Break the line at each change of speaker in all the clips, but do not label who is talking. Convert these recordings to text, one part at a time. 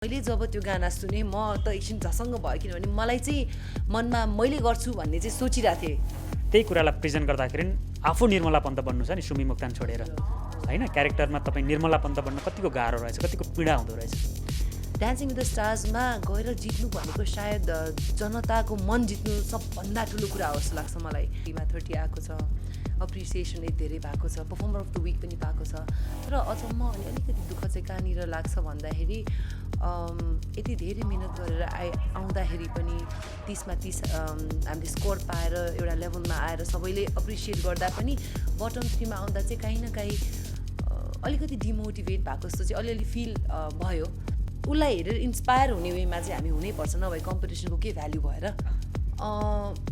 मैले जब त्यो गाना सुने म त एकछिन झसङ्ग भयो किनभने मलाई चाहिँ मनमा मैले गर्छु भन्ने चाहिँ सोचिरहेको थिएँ।
त्यही कुरालाई प्रेजेन्ट गर्दाखेरि आफू निर्मला पन्त बन्नु छ नि सुमी मोक्तान छोडेर हैन क्यारेक्टरमा तपाईँ निर्मला पन्त बन्न कतिको गाह्रो रहेछ कतिको पीडा हुँदो रहेछ।
डान्सिङ विथ द स्टार्समा गएर जित्नु भनेको सायद जनताको मन जित्नु सबभन्दा ठुलो कुरा हो जस्तो लाग्छ मलाई। टिमा 30 आएको छ, अप्रिसिएसन धेरै भएको छ, पर्फर्मर अफ द विक पनि पाएको छ। तर अचम्म अनि अलिकति दुःख चाहिँ कहाँनिर लाग्छ भन्दाखेरि यति धेरै मिहिनेत गरेर आउँदाखेरि पनि 30मा 30 हामीले स्कोर पाएर एउटा लेभलमा आएर सबैले अप्रिसिएट गर्दा पनि बटम 3मा आउँदा चाहिँ कहीँ न कहीँ अलिकति डिमोटिभेट भएको जस्तो चाहिँ अलिअलि फिल भयो। उसलाई हेरेर इन्सपायर हुने वेमा चाहिँ हामी हुनैपर्छ, नभए कम्पिटिसनको के भ्याल्यु भएर।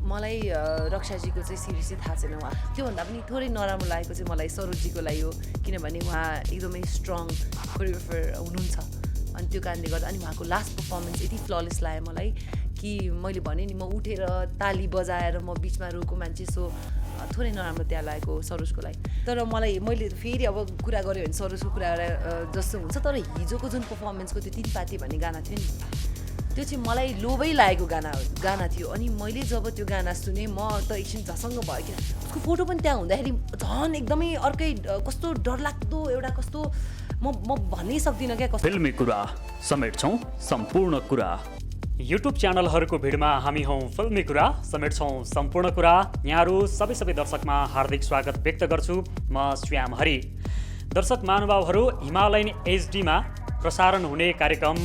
मलाई रक्षाजीको चाहिँ सिरिज चाहिँ थाहा छैन, उहाँ त्योभन्दा पनि थोरै नराम्रो लागेको चाहिँ मलाई सरोजजीको लागि हो, किनभने उहाँ एकदमै स्ट्रङ कोरियोग्राफर हुनुहुन्छ। अनि त्यो कारणले गर्दा अनि उहाँको लास्ट पर्फर्मेन्स यति फ्ललेस लाग्यो मलाई कि मैले भने नि म उठेर ताली बजाएर म बिचमा रोएको मान्छे, सो थोरै नराम्रो त्यहाँ लागेको सरोजको लागि। तर मैले फेरि अब कुरा गऱ्यो भने सरोजको कुरा जस्तो हुन्छ। तर हिजोको जुन पर्फर्मेन्सको त्यो 3 पाती भन्ने गाना थियो नि, त्यो चाहिँ मलाई लोभै लागेको गाना थियो। अनि मैले जब त्यो गाना सुने म त एकछिन झसङ्ग भयो कि उसको फोटो पनि त्यहाँ हुँदाखेरि झन् एकदमै अर्कै कस्तो डरलाग्दो एउटा कस्तो म भन्नै सक्दिनँ क्या।
फिल्मी कुरा समेट्छौँ सम्पूर्ण कुरा। युट्युब च्यानलहरूको भिडमा हामी हौँ फिल्मी कुरा समेट्छौँ सम्पूर्ण कुरा। यहाँहरू सबै दर्शकमा हार्दिक स्वागत व्यक्त गर्छु। म श्याम हरि। दर्शक महानुभावहरू, हिमालयन एचडीमा प्रसारण हुने कार्यक्रम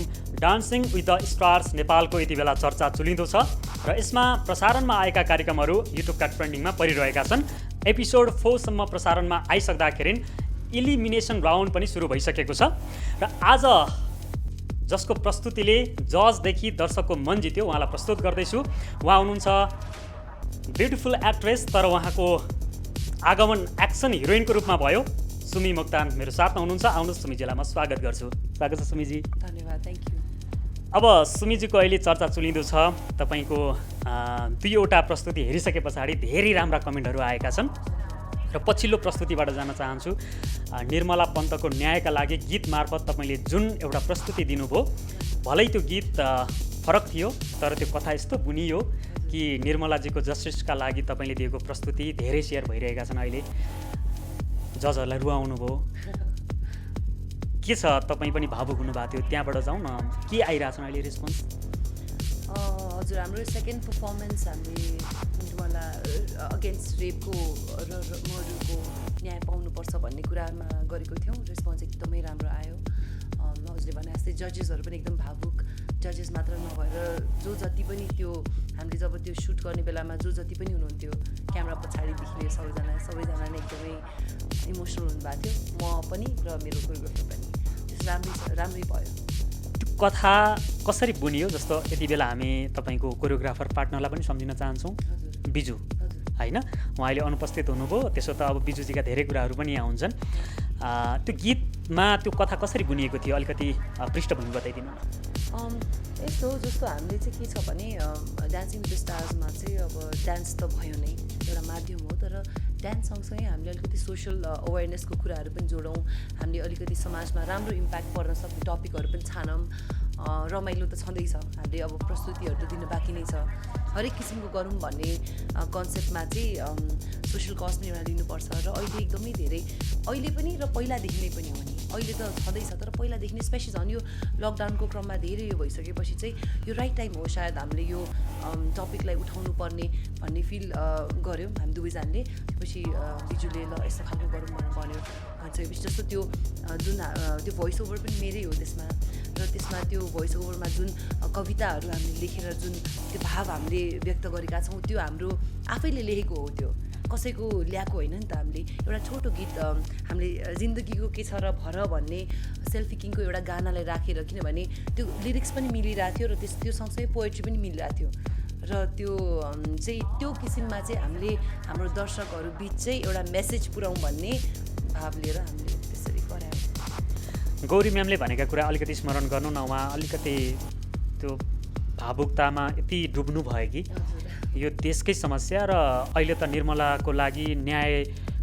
डान्सिङ विथ द स्टार्स नेपालको यति बेला चर्चा चुलिँदो छ र यसमा प्रसारणमा आएका कार्यक्रमहरू युट्युबका ट्रेन्डिङमा परिरहेका छन्। एपिसोड 4 सम्म प्रसारणमा आइसक्दाखेरि इलिमिनेसन राउन्ड पनि सुरु भइसकेको छ र आज जसको प्रस्तुतिले जजदेखि दर्शकको मन जित्यो उहाँलाई प्रस्तुत गर्दैछु। उहाँ हुनुहुन्छ ब्युटिफुल एक्ट्रेस, तर उहाँको आगमन एक्सन हिरोइनको रूपमा भयो। सुमी मोक्तान मेरो साथमा हुनुहुन्छ। आउनुहोस् सुमीजीलाई म स्वागत गर्छु। स्वागत छ सुमीजी।
धन्यवाद, थ्याङ्क यू।
अब सुमीजीको अहिले चर्चा चुलिँदो छ। तपाईँको 2वटा प्रस्तुति हेरिसके पछाडि धेरै राम्रा कमेन्टहरू आएका छन् र पछिल्लो प्रस्तुतिबाट जान चाहन्छु। निर्मला पन्तको न्यायका लागि गीत मार्फत तपाईँले जुन एउटा प्रस्तुति दिनुभयो, भलै त्यो गीत फरक थियो तर त्यो कथा यस्तो बुनियो कि निर्मलाजीको जस्टिसका लागि तपाईँले दिएको प्रस्तुति धेरै सेयर भइरहेका छन्। अहिले जजहरूलाई रुवाउनु भयो, के छ? तपाईँ पनि भावुक हुनुभएको थियो, त्यहाँबाट जाउँ न, के आइरहेछन् अहिले रेस्पोन्स?
हजुर, हाम्रो सेकेन्ड पर्फर्मेन्स हामीले निर्मला अगेन्स्ट रेपको र मर्डरको न्याय पाउनुपर्छ भन्ने कुरामा गरेको थियौँ। रेस्पोन्स एकदमै राम्रो आयो। हजुरले भने जस्तै जजेसहरू पनि एकदम भावुक। जजेस मात्र नभएर जो जति पनि त्यो हामीले जब त्यो सुट गर्ने बेलामा जो जति पनि हुनुहुन्थ्यो क्यामेरा पछाडिदेखि लिएर सबैजना नै एकदमै इमोसनल हुनुभएको थियो, म पनि र मेरो कोरियोग्राफर पनि। त्यसो राम्रै भयो।
कथा कसरी बुनियो? जस्तो यति बेला हामी तपाईँको कोरियोग्राफर पार्टनरलाई पनि सम्झिन चाहन्छौँ, बिजु होइन? उहाँ अहिले अनुपस्थित हुनुभयो, त्यसो त अब बिजुजीका धेरै कुराहरू पनि यहाँ हुन्छन्। त्यो गीतमा त्यो कथा कसरी बुनिएको थियो अलिकति पृष्ठभूमि बताइदिनु न।
यस्तो जस्तो हामीले चाहिँ के छ भने डान्सिङ विथ द स्टार्समा चाहिँ अब डान्स त भयो नै, एउटा माध्यम हो, तर डान्स सँगसँगै हामीले अलिकति सोसल अवेरनेसको कुराहरू पनि जोडौँ, हामीले अलिकति समाजमा राम्रो इम्प्याक्ट पर्न सक्ने टपिकहरू पनि छानौँ। रमाइलो त छँदैछ, हामीले अब प्रस्तुतिहरू त दिन बाँकी नै छ, हरेक किसिमको गरौँ भन्ने कन्सेप्टमा चाहिँ सोसल कज पनि एउटा लिनुपर्छ। र अहिले एकदमै धेरै, अहिले पनि र पहिलादेखि नै पनि हो नि, अहिले त छँदैछ तर पहिलादेखि नै स्पेसली झन् यो लकडाउनको क्रममा धेरै यो भइसकेपछि चाहिँ यो राइट टाइम हो सायद हामीले यो टपिकलाई उठाउनु पर्ने भन्ने फिल गऱ्यौँ हामी दुवैजनाले। त्यसपछि बिजुले ल यस्तो खालको गरौँ भनेर भन्यो भनिसकेपछि जस्तो त्यो जुन त्यो भोइस ओभर पनि मेरै हो त्यसमा, र त्यसमा त्यो भोइस ओभरमा जुन कविताहरू हामीले लेखेर जुन त्यो भाव हामीले व्यक्त गरेका छौँ त्यो हाम्रो आफैले लेखेको हो, त्यो कसैको ल्याएको होइन नि त। हामीले एउटा छोटो गीत हामीले जिन्दगीको के छ र भर भन्ने सेल्फी किङको एउटा गानालाई राखेर, किनभने त्यो लिरिक्स पनि मिलिरहेको थियो र त्यो सँगसँगै पोएट्री पनि मिलिरहेको थियो, र त्यो चाहिँ त्यो किसिममा चाहिँ हामीले हाम्रो दर्शकहरू बिच चाहिँ एउटा मेसेज पुऱ्याउँ भन्ने भाव लिएर हामीले त्यसरी गरायौँ।
गौरी म्यामले भनेका कुरा अलिकति स्मरण गर्नु न। उहाँ अलिकति त्यो भावुकतामा यति डुब्नु भयो कि यो देशकै समस्या र अहिले त निर्मलाको लागि न्याय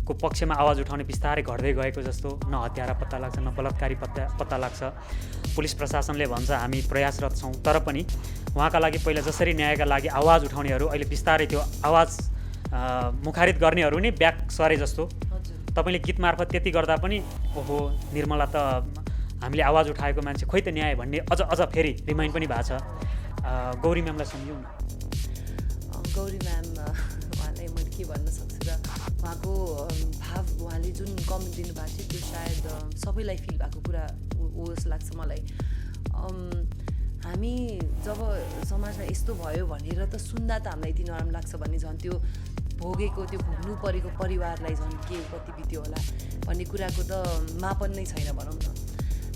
को पक्षमा आवाज उठाउने बिस्तारै घट्दै गएको जस्तो, न हत्यारा पत्ता लाग्छ न बलात्कारी पत्ता लाग्छ। पुलिस प्रशासनले भन्छ हामी प्रयासरत छौँ, तर पनि उहाँका लागि पहिला जसरी न्यायका लागि आवाज उठाउनेहरू अहिले बिस्तारै त्यो आवाज मुखारित गर्नेहरू नै ब्याक सरे जस्तो। तपाईँले गीत मार्फत त्यति गर्दा पनि ओहो निर्मला त हामीले आवाज उठाएको मान्छे खोइ त न्याय भन्ने अझ फेरि रिमाइन्ड पनि भएको छ। गौरी म्यामलाई सम्झौँ न।
गौरी म्याम उहाँलाई मैले के भन्न सक्छु र उहाँको भाव, उहाँले जुन कमेन्ट दिनुभएको थियो त्यो सायद सबैलाई फिल भएको कुरा हो जस्तो लाग्छ मलाई। हामी जब समाजमा यस्तो भयो भनेर त सुन्दा त हामीलाई यति नराम्रो लाग्छ भन्ने झन् त्यो भोगेको त्यो भोग्नु परेको परिवारलाई झन् के कति बित्यो होला भन्ने कुराको त मापन नै छैन भनौँ न।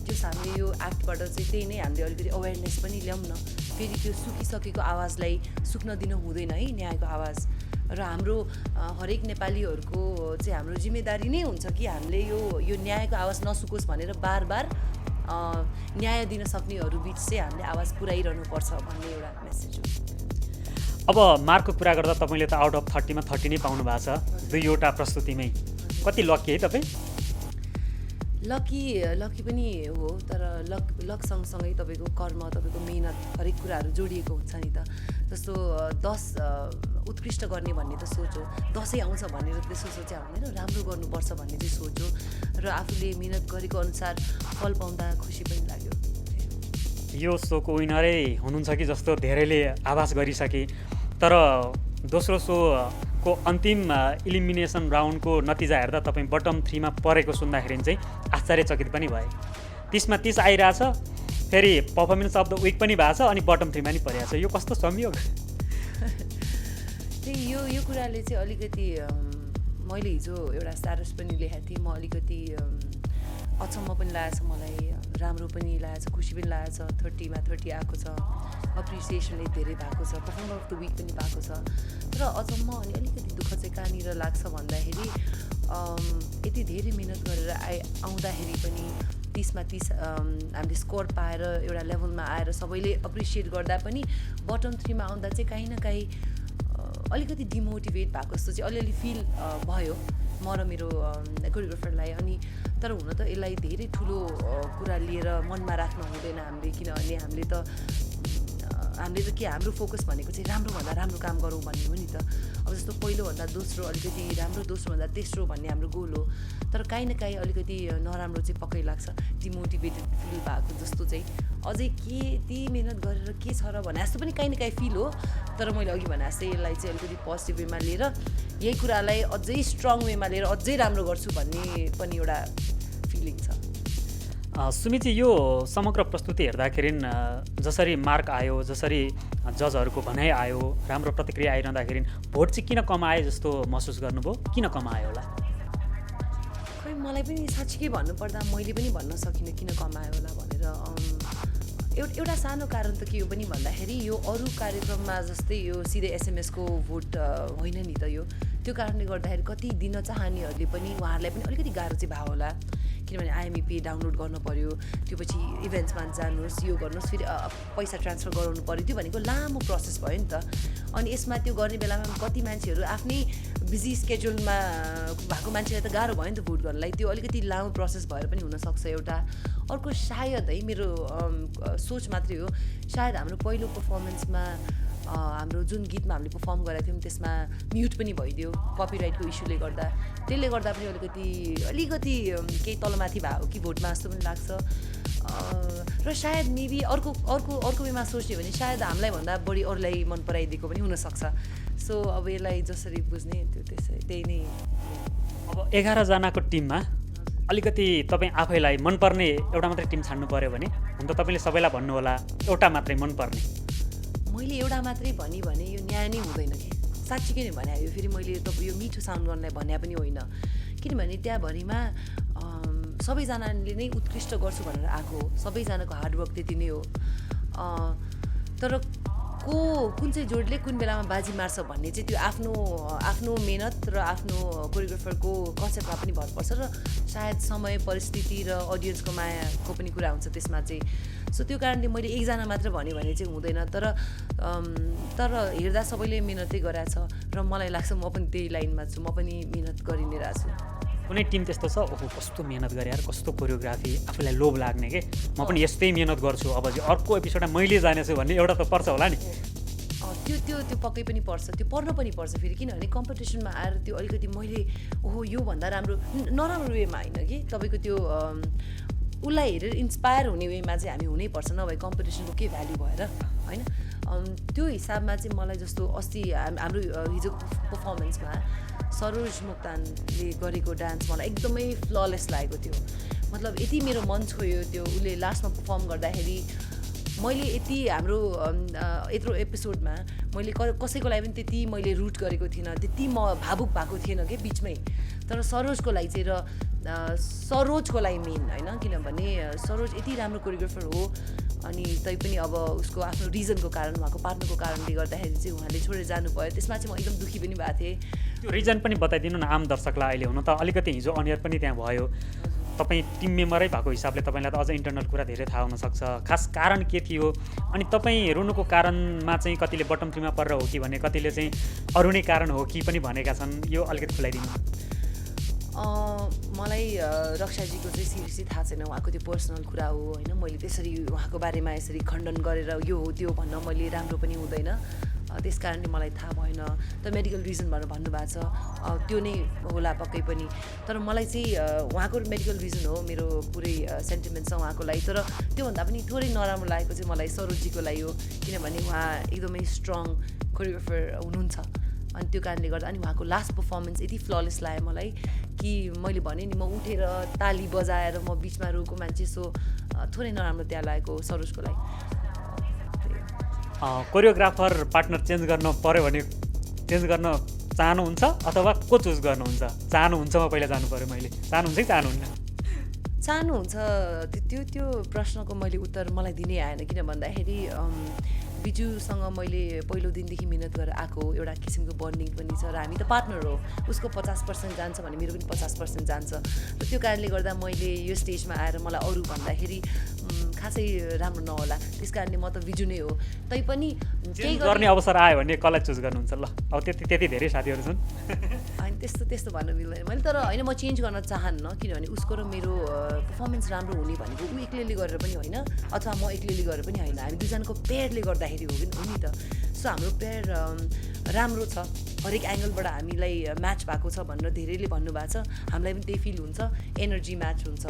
जस हामीले यो एक्टबाट चाहिँ त्यही नै हामीले अलिकति अवेरनेस पनि ल्याउँ न। फेरि त्यो सुकिसकेको आवाजलाई सुक्न दिनु हुँदैन है, न्यायको आवाज। र हाम्रो हरेक नेपालीहरूको चाहिँ हाम्रो जिम्मेदारी नै हुन्छ कि हामीले यो न्यायको आवाज नसुकोस् भनेर बार बार न्याय दिन सक्नेहरू बिच चाहिँ हामीले आवाज पुर्याइरहनु पर्छ भन्ने एउटा मेसेज हो।
अब मार्कको कुरा गर्दा तपाईँले त आउट अफ 30 मा 30 नै पाउनु भएको छ 2वटा प्रस्तुतिमै। कति लकी है तपाईँ?
लकी पनि हो, तर लक सँगसँगै तपाईँको कर्म, तपाईँको मेहनत, हरेक कुराहरू जोडिएको हुन्छ नि त। जस्तो 10 उत्कृष्ट गर्ने भन्ने त सोच हो, 10 आउँछ भनेर त्यसो सोचे हुँदैन, राम्रो गर्नुपर्छ भन्ने चाहिँ सोच हो। र आफूले मेहनत गरेको अनुसार फल पाउँदा खुसी पनि लाग्यो।
यो सोको विनरै हुनुहुन्छ कि जस्तो धेरैले आभास गरिसके, तर दोस्रो सोको अन्तिम इलिमिनेसन राउन्डको नतिजा हेर्दा तपाईँ बटम 3 मा परेको सुन्दाखेरि चाहिँ आश्चर्यचकित पनि भए। 30 मा 30 आइरहेछ, फेरि पर्फर्मेन्स अफ द विक पनि भएको छ अनि बटम 3 मा नि परिरहेछ। यो कस्तो संयोग?
त्यही यो कुराले चाहिँ अलिकति मैले हिजो एउटा स्ट्याटस पनि लेखेको थिएँ, म अलिकति अचम्म पनि लागेको छ मलाई, राम्रो पनि लागेको छ, खुसी पनि लागेको छ। 30 मा 30 आएको छ, अप्रिसिएसनले धेरै भएको छ, पर्फर्मर अफ द विक पनि भएको छ। तर अचम्म अनि अलिकति दुःख चाहिँ कहाँनिर लाग्छ भन्दाखेरि यति धेरै मिहिनेत गरेर आउँदाखेरि पनि 30 मा 30 हामीले स्कोर पाएर एउटा लेभलमा आएर सबैले अप्रिसिएट गर्दा पनि बटम 3 मा आउँदा चाहिँ कहीँ न कहीँ अलिकति डिमोटिभेट भएको जस्तो चाहिँ अलिअलि फिल भयो म र मेरो कोरियोग्राफरलाई। अनि तर हुन त यसलाई धेरै ठुलो कुरा लिएर मनमा राख्नु हुँदैन हामीले, किनभने हामीले त के हाम्रो फोकस भनेको चाहिँ राम्रोभन्दा राम्रो काम गरौँ भन्ने हो नि त। अब जस्तो पहिलोभन्दा दोस्रो, अलिकति राम्रो दोस्रोभन्दा तेस्रो भन्ने हाम्रो गोल हो। तर काहीँ न काहीँ अलिकति नराम्रो चाहिँ पक्कै लाग्छ, डिमोटिभेटेड फिल भएको जस्तो चाहिँ। अझै के यति मिहिनेत गरेर के छ र भने जस्तो पनि काहीँ न काहीँ फिल हो। तर मैले अघि भने जस्तै यसलाई चाहिँ अलिकति पोजिटिभ वेमा लिएर यही कुरालाई अझै स्ट्रङ वेमा लिएर अझै राम्रो गर्छु भन्ने पनि एउटा फिलिङ छ।
सुमिजी, यो समग्र प्रस्तुति हेर्दाखेरि जसरी मार्क आयो, जसरी जजहरूको भनाइ आयो, राम्रो प्रतिक्रिया आइरहँदाखेरि भोट चाहिँ किन कम आयो जस्तो महसुस गर्नुभयो? किन कम आयो होला?
खै मलाई पनि साँच्चीकै भन्नुपर्दा मैले पनि भन्न सकिनँ किन कम आयो होला भनेर। एउटा सानो कारण त के हो पनि भन्दाखेरि यो अरू कार्यक्रममा जस्तै यो सिधै एसएमएसको भोट होइन नि त यो। त्यो कारणले गर्दाखेरि कति दिन चाहनेहरूले पनि उहाँहरूलाई पनि अलिकति गाह्रो चाहिँ भयो होला, किनभने आइएमइपी डाउनलोड गर्नु पऱ्यो, त्यो पछि इभेन्ट्समा जानुहोस्, यो गर्नुहोस्, फेरि पैसा ट्रान्सफर गराउनु पऱ्यो, त्यो भनेको लामो प्रोसेस भयो नि त। अनि यसमा त्यो गर्ने बेलामा कति मान्छेहरू आफ्नै बिजी स्केड्युलमा भएको मान्छेलाई त गाह्रो भयो नि त भोट गर्नलाई, त्यो अलिकति लामो प्रोसेस भएर पनि हुनसक्छ एउटा। अर्को सायद है मेरो सोच मात्रै हो, सायद हाम्रो पहिलो पर्फर्मेन्समा हाम्रो जुन गीतमा हामीले पर्फर्म गरेका थियौँ त्यसमा म्युट पनि भइदियो कपिराइटको इस्युले गर्दा, त्यसले गर्दा पनि अलिकति केही तलमाथि भएको कि भोटमा जस्तो पनि लाग्छ। र सायद मेबी अर्को वेमा सोच्ने भने सायद हामीलाई भन्दा बढी अरूलाई मन पराइदिएको पनि हुनसक्छ। सो अब यसलाई जसरी बुझ्ने त्यो त्यही नै।
अब 11 जनाको टिममा अलिकति तपाईँ आफैलाई मनपर्ने एउटा मात्रै टिम छान्नु पऱ्यो भने, हुन त तपाईँले सबैलाई भन्नु होला एउटा मात्रै मनपर्ने।
मैले एउटा मात्रै भने यो न्याय नै हुँदैन कि, साँच्चीकै नै भने यो फेरि मैले तपाईँ यो मिठो साउन्ड गर्नलाई भने पनि होइन, किनभने त्यहाँभरिमा सबैजनाले नै उत्कृष्ट गर्छु भनेर आएको हो, सबैजनाको हार्डवर्क त्यति नै हो। तर कुन चाहिँ जोडले कुन बेलामा बाजी मार्छ भन्ने चाहिँ त्यो आफ्नो मेहनत र आफ्नो कोरियोग्राफरको कन्सेप्टमा पनि भर पर्छ, र सायद समय, परिस्थिति र अडियन्सको मायाको पनि कुरा हुन्छ त्यसमा चाहिँ। सो त्यो कारणले मैले एकजना मात्र भन्यो भने चाहिँ हुँदैन, तर हेर्दा सबैले मिहिनेतै गराएको छ र मलाई लाग्छ म पनि त्यही लाइनमा छु, म पनि मिहिनेत गरि नै रहेको छु।
कुनै टिम त्यस्तो छ ओहो कस्तो मिहिनेत गरे यार, कस्तो कोरियोग्राफी, आफूलाई लोभ लाग्ने के म पनि यस्तै मिहिनेत गर्छु, अब चाहिँ अर्को एपिसोडमा मैले जानेछु भन्ने एउटा त पर्छ होला नि?
त्यो पक्कै पनि पर्छ, त्यो पर्न पनि पर्छ फेरि, किनभने कम्पिटिसनमा आएर त्यो अलिकति मैले ओहो योभन्दा राम्रो, नराम्रो वेमा होइन कि, तपाईँको त्यो उसलाई हेरेर इन्सपायर हुने वेमा चाहिँ हामी हुनैपर्छ, नभए कम्पिटिसनको के भ्याल्यु भएर होइन। त्यो हिसाबमा चाहिँ मलाई जस्तो अस्ति हाम्रो हिजो पर्फर्मेन्समा सरोज मोक्तानले गरेको डान्स मलाई एकदमै फ्ललेस लागेको थियो। मतलब यति मेरो मन छोयो त्यो उसले लास्टमा पर्फर्म गर्दाखेरि। मैले यति हाम्रो यत्रो एपिसोडमा मैले कसैको लागि पनि त्यति मैले रुट गरेको थिइनँ, त्यति म भावुक भएको थिएन कि बिचमै, तर सरोजको लागि चाहिँ र सरोजको लागि मेन होइन, किनभने सरोज यति राम्रो कोरियोग्राफर हो, अनि तैपनि अब उसको आफ्नो रिजनको कारण, उहाँको पार्टनरको कारणले गर्दाखेरि चाहिँ उहाँले छोडेर जानुभयो। त्यसमा चाहिँ म एकदम दुःखी पनि भएको थिएँ।
त्यो रिजन पनि बताइदिनु न आम दर्शकलाई। अहिले हुन त अलिकति हिजो अनियर पनि त्यहाँ भयो, तपाईँ टिम मेम्बरै भएको हिसाबले तपाईँलाई त अझ इन्टरनल कुरा धेरै थाहा हुनसक्छ, खास कारण के थियो, अनि तपाईँ रुनुको कारणमा चाहिँ कतिले बटम 3 मा परेर हो कि भने कतिले चाहिँ अरू नै कारण हो कि पनि भनेका छन्, यो अलिकति खुलाइदिनु।
मलाई रक्षाजीको चाहिँ सिरियसली थाहा छैन, उहाँको त्यो पर्सनल कुरा हो होइन। मैले त्यसरी उहाँको बारेमा यसरी खण्डन गरेर यो हो त्यो भन्न मैले राम्रो पनि हुँदैन, त्यस कारणले मलाई थाहा भएन। तर मेडिकल रिजन भनेर भन्नुभएको छ, त्यो नै होला पक्कै पनि। तर मलाई चाहिँ उहाँको मेडिकल रिजन हो, मेरो पुरै सेन्टिमेन्ट छ उहाँको लागि। तर त्योभन्दा पनि थोरै नराम्रो लागेको चाहिँ मलाई सरोजजीको लागि हो, किनभने उहाँ एकदमै स्ट्रङ कोरियोग्राफर हुनुहुन्छ, अनि त्यो कारणले गर्दा। अनि उहाँको लास्ट पर्फर्मेन्स यति फ्ललेस लाग्यो मलाई कि मैले भने नि, म उठेर ताली बजाएर म बिचमा रोएको मान्छे, सो थोरै नराम्रो त्यहाँ लागेको सरोजको लागि।
कोरियोग्राफर पार्टनर चेन्ज गर्न पऱ्यो भने चेन्ज गर्न चाहनुहुन्छ अथवा को चुज गर्नुहुन्छ? चाहनुहुन्छमा पहिला जानु पऱ्यो, मैले चाहनुहुन्छ कि चाहनुहुन्न?
चाहनुहुन्छ त्यो प्रश्नको मैले उत्तर मलाई दिनै आएन, किन भन्दाखेरि बिजुसँग मैले पहिलो दिनदेखि मिहिनेत गरेर आएको एउटा किसिमको बन्डिङ पनि छ, र हामी त पार्टनर हो, उसको 50% जान्छ भने मेरो पनि 50% जान्छ, र त्यो कारणले गर्दा मैले यो स्टेजमा आएर मलाई अरू भन्दाखेरि खासै राम्रो नहोला, त्यस कारणले म त बिजु नै हो। तैपनि
केही गर्ने अवसर आयो भने कसलाई चुज गर्नुहुन्छ? ल अब त्यति धेरै साथीहरू छन्
होइन, त्यस्तो भन्नु मिल्दैन मैले, तर होइन म चेन्ज गर्न चाहन्न, किनभने उसको र मेरो पर्फर्मेन्स राम्रो हुने भनेको ऊ एक्लैले गरेर पनि होइन, अथवा म एक्लैले गरेर पनि होइन, हामी दुईजनाको पेयरले गर्दाखेरि हो नि त। सो हाम्रो पेयर राम्रो छ, हरेक एङ्गलबाट हामीलाई म्याच भएको छ भनेर धेरैले भन्नुभएको छ, हामीलाई पनि त्यही फिल हुन्छ, एनर्जी म्याच हुन्छ,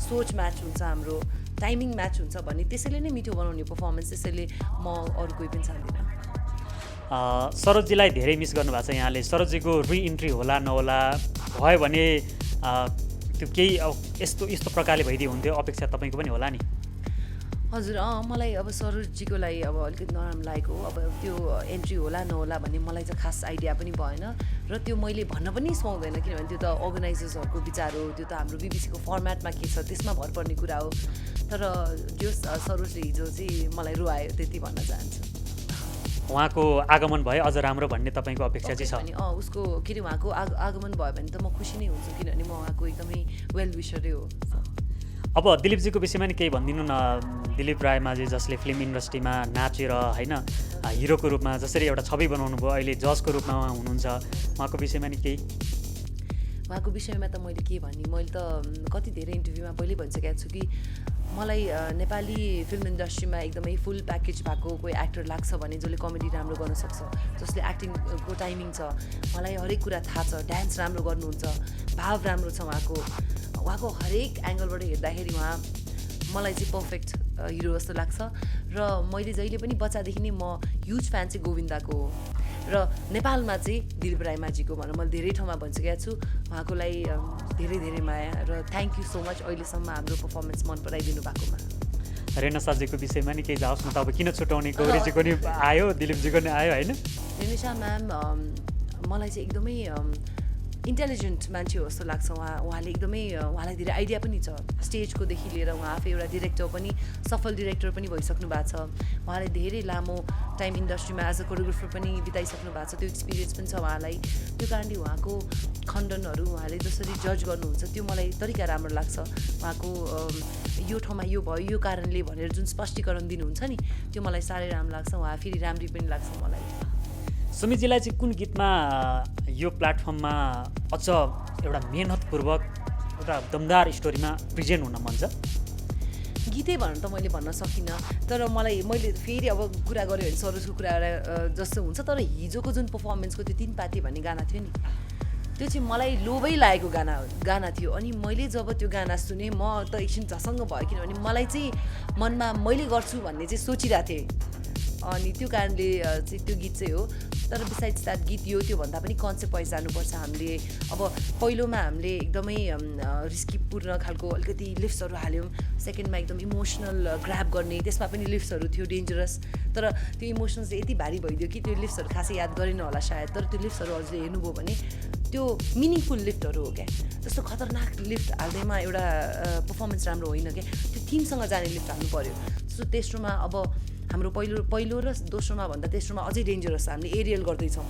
सोच म्याच हुन्छ, हाम्रो टाइमिङ म्याच हुन्छ भन्ने, त्यसैले नै मिठो बनाउने पर्फर्मेन्स, त्यसैले म अरू कोही पनि चाहदिनँ।
सरोजजीलाई धेरै मिस गर्नुभएको छ यहाँले, सरोजजीको रिइन्ट्री होला नहोला, भयो भने त्यो केही यस्तो प्रकारले भइदियो हुन्थ्यो, अपेक्षा तपाईँको पनि होला नि?
हजुर, मलाई अब सरोजजीको लागि अब अलिकति नराम्रो लागेको, अब त्यो एन्ट्री होला नहोला भन्ने मलाई चाहिँ खास आइडिया पनि भएन, र त्यो मैले भन्न पनि सुहाउँदैन, किनभने त्यो त अर्गनाइजर्सहरूको विचार हो, त्यो त हाम्रो बिबिसीको फर्मेटमा के छ त्यसमा भर पर्ने कुरा हो। तर जो सरोजले हिजो चाहिँ मलाई रुवायो, त्यति भन्न चाहन्छु।
उहाँको आगमन भयो अझ राम्रो भन्ने तपाईँको अपेक्षा चाहिँ छ?
उसको के अरे उहाँको आगमन भयो भने त म खुसी नै हुन्छु, किनभने म उहाँको एकदमै वेल विशरै हो।
अब दिलीपजीको विषयमा नि केही भनिदिनु न। दिलीप रायमाझी जसले फिल्म इन्डस्ट्रीमा नाचेर होइन हिरोको रूपमा जसरी एउटा छवि बनाउनु भयो, अहिले जजको रूपमा हुनुहुन्छ, उहाँको विषयमा नि केही?
उहाँको विषयमा त मैले के भन्ने, मैले त कति धेरै इन्टरभ्यूमा पहिल्यै भनिसकेको छु कि मलाई नेपाली फिल्म इन्डस्ट्रीमा एकदमै फुल प्याकेज भएको कोही एक्टर लाग्छ भने जसले कमेडी राम्रो गर्न सक्छ, जसले एक्टिङको टाइमिङ छ, मलाई हरेक कुरा थाहा छ, डान्स राम्रो गर्नुहुन्छ, भाव राम्रो छ उहाँको हरेक एङ्गलबाट हेर्दाखेरि उहाँ मलाई चाहिँ पर्फेक्ट हिरो जस्तो लाग्छ। र मैले जहिले पनि बच्चादेखि नै म ह्युज फ्यान चाहिँ गोविन्दाको हो, र नेपालमा चाहिँ दिलीप रायमाझीको भनेर मैले धेरै ठाउँमा भनिसकेको छु। उहाँको लागि धेरै धेरै माया र थ्याङ्क यू सो मच अहिलेसम्म हाम्रो पर्फर्मेन्स मन पराइदिनु भएकोमा।
रेणुसाजीको विषयमा नि केही जाओस् न त, अब किन छुट्याउने, गौरीजीको नि आयो दिलीपजीको नि आयो होइन?
रेणुसा म्याम मलाई चाहिँ एकदमै इन्टेलिजेन्ट मान्छे हो जस्तो लाग्छ। उहाँले एकदमै उहाँलाई धेरै आइडिया पनि छ, स्टेजकोदेखि लिएर उहाँ आफै एउटा डिरेक्टर पनि, सफल डिरेक्टर पनि भइसक्नु भएको छ। उहाँले धेरै लामो टाइम इन्डस्ट्रीमा एज अ कोरियोग्राफर पनि बिताइसक्नु भएको छ, त्यो एक्सपिरियन्स पनि छ उहाँलाई। त्यो कारणले उहाँको खण्डनहरू उहाँले जसरी जज गर्नुहुन्छ त्यो मलाई तरिका राम्रो लाग्छ। उहाँको यो ठाउँमा यो भयो यो कारणले भनेर जुन स्पष्टीकरण दिनुहुन्छ नि त्यो मलाई साह्रै राम्रो लाग्छ। उहाँ फेरि राम्री पनि लाग्छ मलाई।
सुमितजीलाई चाहिँ कुन गीतमा यो प्लेटफर्ममा अझ एउटा मेहनतपूर्वक एउटा दमदार स्टोरीमा प्रेजेन्ट हुन मन छ?
गीतै भनेर त मैले भन्न सकिनँ, तर मैले फेरि अब कुरा गऱ्यो भने सरोजको कुरा जस्तो हुन्छ। तर हिजोको जुन पर्फर्मेन्सको त्यो 3 पाती भन्ने गाना थियो नि त्यो चाहिँ मलाई लोभै लागेको गाना थियो। अनि मैले जब त्यो गाना सुने म त एकछिन झसङ्ग भयो, किनभने मलाई चाहिँ मनमा मैले गर्छु भन्ने चाहिँ सोचिरहेको थिएँ। अनि त्यो कारणले चाहिँ त्यो गीत चाहिँ हो। तर बिसाइड्स द्याट गीत त्योभन्दा पनि कन्सेप्ट वाइज जानुपर्छ हामीले। अब पहिलोमा हामीले एकदमै रिस्कीपूर्ण खालको अलिकति लिफ्ट्सहरू हाल्यौँ, सेकेन्डमा एकदम इमोसनल ग्राब गर्ने, त्यसमा पनि लिफ्ट्सहरू थियो डेन्जरस। तर त्यो इमोसनल चाहिँ यति भारी भइदियो कि त्यो लिफ्ट्सहरू खासै याद गरेन होला सायद। तर त्यो लिफ्ट्सहरू हजुरले हेर्नुभयो भने त्यो मिनिङफुल लिफ्टहरू हो क्या। जस्तो खतरनाक लिफ्ट हाल्दैमा एउटा पर्फर्मेन्स राम्रो होइन क्या, त्यो थिमसँग जाने लिफ्ट हाल्नु पऱ्यो। जस्तो तेस्रोमा अब हाम्रो पहिलो र दोस्रोमा भन्दा तेस्रोमा अझै डेन्जरस हामीले एरियल गर्दैछौँ।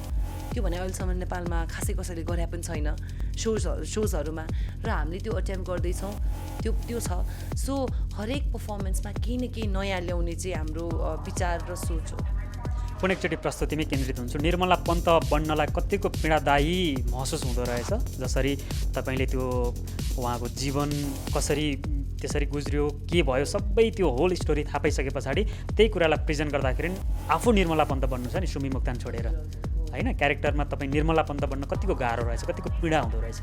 त्यो भने अहिलेसम्म नेपालमा खासै कसैले गरे पनि छैन सोजहरूमा, र हामीले त्यो अटेम्प्ट गर्दैछौँ। त्यो छ। सो हरेक पर्फर्मेन्समा केही न केही नयाँ ल्याउने चाहिँ हाम्रो विचार र सोच हो।
कुनै एकचोटि प्रस्तुतिमै केन्द्रित हुन्छु। निर्मला पन्त बन्नलाई कतिको पीडादायी महसुस हुँदो रहेछ? जसरी तपाईँले त्यो उहाँको जीवन कसरी त्यसरी गुज्रियो, के भयो, सबै त्यो होल स्टोरी थाहा पाइसके पछाडि त्यही कुरालाई प्रेजेन्ट गर्दाखेरि आफू निर्मला पन्त बन्नु छ नि, सुमी मोक्तान छोडेर होइन, क्यारेक्टरमा तपाईँ निर्मला पन्त बन्न कतिको गाह्रो रहेछ, कतिको पीडा हुँदो रहेछ?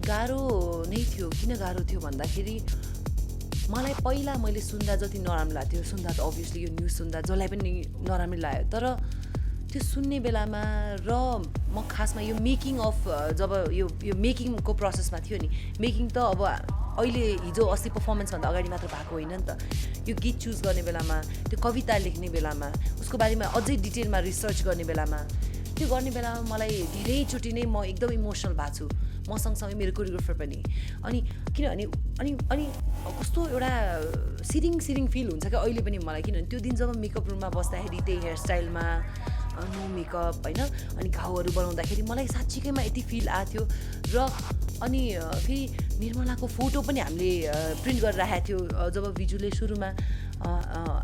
गाह्रो नै थियो। किन गाह्रो थियो भन्दाखेरि मलाई पहिला मैले सुन्दा जति नराम्रो लाग्थ्यो, सुन्दा त अभियसली यो न्युज सुन्दा जसलाई पनि नराम्रो लाग्यो, तर त्यो सुन्ने बेलामा र म खासमा यो मेकिङ अफ जब यो मेकिङको प्रोसेसमा थियो नि, मेकिङ त अब अहिले हिजो अस्ति पर्फर्मेन्सभन्दा अगाडि मात्र भएको होइन नि त। यो गीत चुज गर्ने बेलामा, त्यो कविता लेख्ने बेलामा, उसको बारेमा अझै डिटेलमा रिसर्च गर्ने बेलामा, त्यो गर्ने बेलामा मलाई धेरैचोटि नै म एकदम इमोसनल भएको छु, म सँगसँगै मेरो कोरियोग्राफर पनि। अनि किनभने अनि कस्तो एउटा सिरिङ फिल हुन्छ क्या अहिले पनि मलाई, किनभने त्यो दिन जब मेकअप रुममा बस्दाखेरि त्यही हेयरस्टाइलमा नो मेकअप होइन, अनि घाउहरू बनाउँदाखेरि मलाई साँच्चीकैमा यति फिल आएको थियो। र अनि फेरि निर्मलाको फोटो पनि हामीले प्रिन्ट गरेर राखेको थियो। जब भिजुले सुरुमा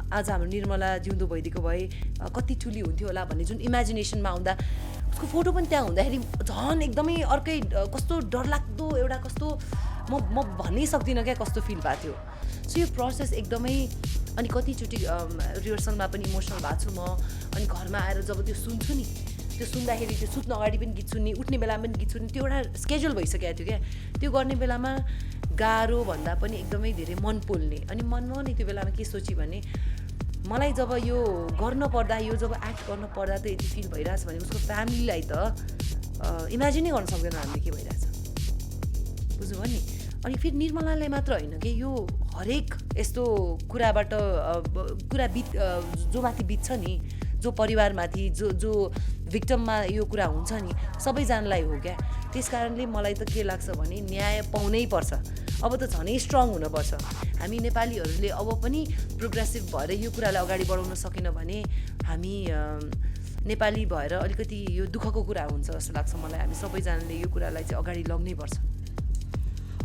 आज हाम्रो निर्मला जिउँदो भइदिएको भए कति ठुली हुन्थ्यो होला भन्ने जुन इमेजिनेसनमा आउँदा उसको फोटो पनि त्यहाँ हुँदाखेरि झन् एकदमै अर्कै कस्तो डरलाग्दो एउटा कस्तो म भन्नै सक्दिनँ क्या कस्तो फिल भएको थियो। सो यो प्रोसेस एकदमै, अनि कतिचोटि रिहर्सलमा पनि इमोसनल भएको छु म। अनि घरमा आएर जब त्यो सुन्छु नि, त्यो सुन्दाखेरि त्यो सुत्न अगाडि पनि गीत सुन्ने, उठ्ने बेलामा पनि गीत सुन्ने, त्यो एउटा स्केड्युल भइसकेको थियो क्या। त्यो गर्ने बेलामा गाह्रो भन्दा पनि एकदमै धेरै मन पोल्ने। अनि मनमा नि त्यो बेलामा के सोचेँ भने मलाई जब यो गर्न पर्दा, यो जब एक्ट गर्न पर्दा त यति फिल भइरहेछ भने उसको फ्यामिलीलाई त इमेजिनै गर्न सक्दैन हामीले के भइरहेछ, बुझ्नुभयो नि। अनि फेरि निर्मलालाई मात्र होइन कि यो हरेक यस्तो कुराबाट जो माथि बित्छ नि, जो परिवारमाथि जो भिक्टममा यो कुरा हुन्छ नि, सबैजनालाई हो क्या। त्यस कारणले मलाई त के लाग्छ भने न्याय पाउनै पर्छ। अब त झनै स्ट्रङ हुनुपर्छ। हामी नेपालीहरूले अब पनि प्रोग्रेसिभ भएर यो कुरालाई अगाडि बढाउन सकेन भने हामी नेपाली भएर अलिकति यो दुःखको कुरा हुन्छ जस्तो लाग्छ मलाई। हामी सबैजनाले यो कुरालाई चाहिँ अगाडि लग्नै पर्छ।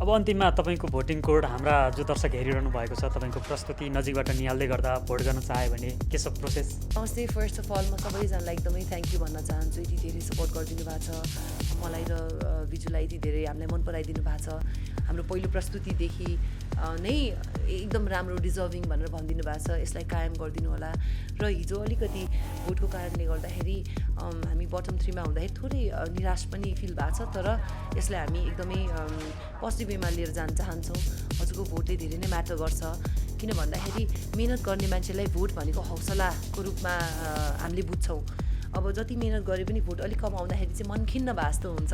अब अन्तिममा तपाईँको भोटिङ कोड हाम्रा जो दर्शक हेरिरहनु भएको छ, तपाईँको प्रस्तुति नजिकबाट निहाल्दै गर्दा भोट गर्न चाह्यो भने के सब प्रोसेस?
नमस्ते। फर्स्ट अफ अल म सबैजनालाई एकदमै थ्याङ्क यू भन्न चाहन्छु। यति धेरै सपोर्ट गरिदिनु भएको छ मलाई र बिजुलाई, यति धेरै हामीलाई मन पराइदिनु भएको छ। हाम्रो पहिलो प्रस्तुतिदेखि नै एकदम राम्रो डिजर्भिङ भनेर भनिदिनु भएको छ। यसलाई कायम गरिदिनु होला। र हिजो अलिकति भोटको कारणले गर्दाखेरि हामी बटम 3 मा हुँदाखेरि थोरै निराश पनि फिल भएको छ, तर यसलाई हामी एकदमै पोजिटिभ वेमा लिएर जान चाहन्छौँ। हजुरको भोटले धेरै नै म्याटर गर्छ, किन भन्दाखेरि मिहिनेत गर्ने मान्छेलाई भोट भनेको हौसलाको रूपमा हामीले बुझ्छौँ। अब जति मिहिनेत गरे पनि भोट अलिक कम आउँदाखेरि चाहिँ मन खिन्न भए जस्तो हुन्छ।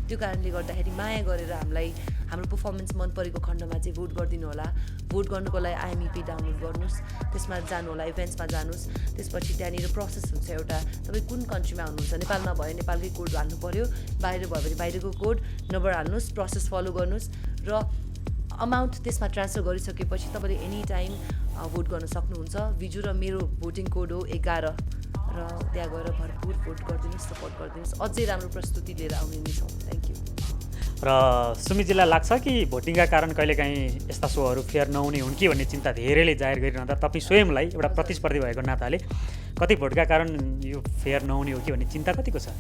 त्यो कारणले गर्दाखेरि माया गरेर हामीलाई हाम्रो पर्फर्मेन्स मन परेको खण्डमा चाहिँ भोट गरिदिनु होला। भोट गर्नुको लागि IMEP डाउनलोड गर्नुहोस्, त्यसमा जानु होला, इभेन्ट्समा जानुहोस्। त्यसपछि त्यहाँनिर प्रोसेस हुन्छ एउटा, तपाईँ कुन कन्ट्रीमा हुनुहुन्छ, नेपालमा भयो नेपालकै कोड हाल्नु पऱ्यो, बाहिर भयो भने बाहिरको कोड नम्बर हाल्नुहोस्, प्रोसेस फलो गर्नुहोस् र अमाउन्ट त्यसमा ट्रान्सफर गरिसकेपछि तपाईँले एनी टाइम भोट गर्न सक्नुहुन्छ। भिजु र मेरो भोटिङ कोड हो 11 र त्यहाँ गएर भरपुर भोट गरिदिनुहोस्, सपोर्ट गरिदिनुहोस्। अझै राम्रो प्रस्तुति लिएर आउने नै छौँ। Thank you.
र सुमितजीलाई लाग्छ कि भोटिङका कारण कहिलेकाहीँ यस्ता सोहरू फेयर नहुने हुन् कि भन्ने चिन्ता धेरैले जाहेर गरिरहँदा तपाईँ स्वयंलाई एउटा प्रतिस्पर्धी भएको नाताले कति भोटका कारण यो फेयर नहुने हो कि भन्ने चिन्ता कतिको छ?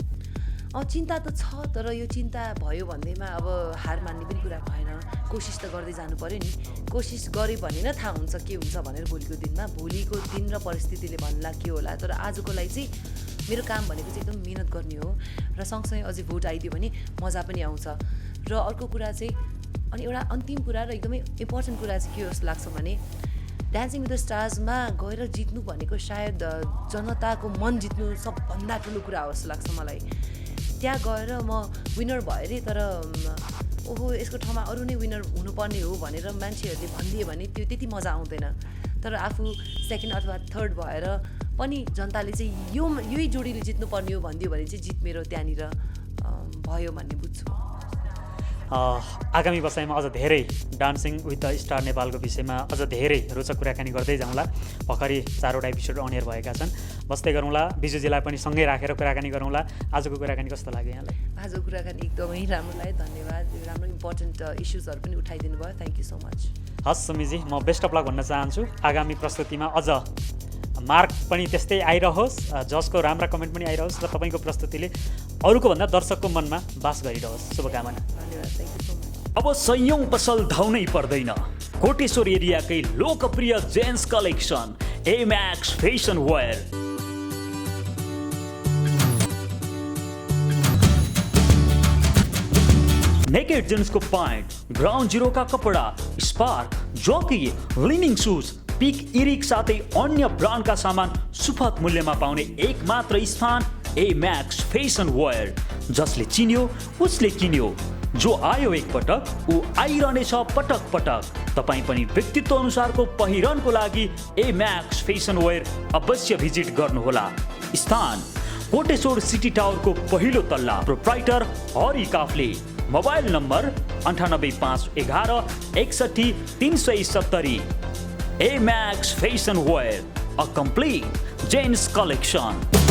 चिन्ता त छ, तर यो चिन्ता भयो भन्दैमा अब हार मान्ने पनि कुरा भएन। कोसिस त गर्दै जानु पऱ्यो नि। कोसिस गऱ्यो भने नै थाहा हुन्छ के हुन्छ भनेर भोलिको दिनमा। भोलिको दिन र परिस्थितिले भन्ला के होला, तर आजको लागि चाहिँ मेरो काम भनेको चाहिँ एकदम मिहिनेत गर्ने हो र सँगसँगै अझै भोट आइदियो भने मजा पनि आउँछ। र अर्को कुरा चाहिँ अनि एउटा अन्तिम कुरा र एकदमै इम्पोर्टेन्ट कुरा चाहिँ के जस्तो लाग्छ भने डान्सिङ विथ द स्टार्समा गएर जित्नु भनेको सायद जनताको मन जित्नु सबभन्दा ठुलो कुरा हो जस्तो लाग्छ मलाई। त्यहाँ गएर म विनर भएँ अरे, तर ओहो यसको ठाउँमा अरू नै विनर हुनुपर्ने हो भनेर मान्छेहरूले भनिदियो भने त्यो त्यति मजा आउँदैन। तर आफू सेकेन्ड अथवा थर्ड भएर पनि जनताले चाहिँ यही जोडीले जित्नुपर्ने हो भनिदियो भने चाहिँ जित मेरो त्यहाँनिर भयो भन्ने बुझ्छु।
आगामी बसाइमा अझ धेरै डान्सिङ विथ द स्टार नेपालको विषयमा अझ धेरै रोचक कुराकानी गर्दै जाउँला। भर्खरै 4वटा एपिसोड अनियर भएका छन्। बस्दै गरौँला, बिजुजीलाई पनि सँगै राखेर कुराकानी गरौँला। आजको कुराकानी कस्तो लाग्यो यहाँलाई?
आजको कुराकानी एकदमै राम्रो लाग्यो, धन्यवाद। राम्रो इम्पोर्टेन्ट इस्युजहरू पनि उठाइदिनु भयो, थ्याङ्क यू सो मच।
हस् सुमितजी, म बेस्ट अफ लक भन्न चाहन्छु। आगामी प्रस्तुतिमा अझ मार्क पनि त्यस्तै आइरहोस्, जजको राम्रा कमेन्ट पनि आइरहोस् र तपाईँको प्रस्तुतिले अरूको भन्दा दर्शकको मनमा बास गरिरहोस्। शुभकामना।
धन्यवाद, थ्याङ्क यू सो मच।
अब सयौं पसल धाउनै पर्दैन। कोटेश्वर एरियाकै लोकप्रिय jeans collection Emax fashion wear. Naked जेन्सको प्यान्ट, ग्राउन्ड जिरो का कपडा, Spark, Jockey, Lining shoes, Peak Erke साथै अन्य ब्रान्डका सामान सुपथ मूल्यमा पाउने एकमात्र स्थान एमैक्स फैशन वेयर। जसले चिन्यो उसले किन्यो, जो आयो एकपटक ऊ आइरहनेछ पटक पटक। तपाईँ पनि व्यक्तित्व अनुसारको पहिरनको लागि एमैक्स फैशन वेयर अवश्य भिजिट गर्नुहोला। स्थान कोटेश्वर सिटी टावरको पहिलो तल्ला। Proprietor Hari Kafle. Mobile number 985111 61370। Emax fashion wear, a complete jeans collection।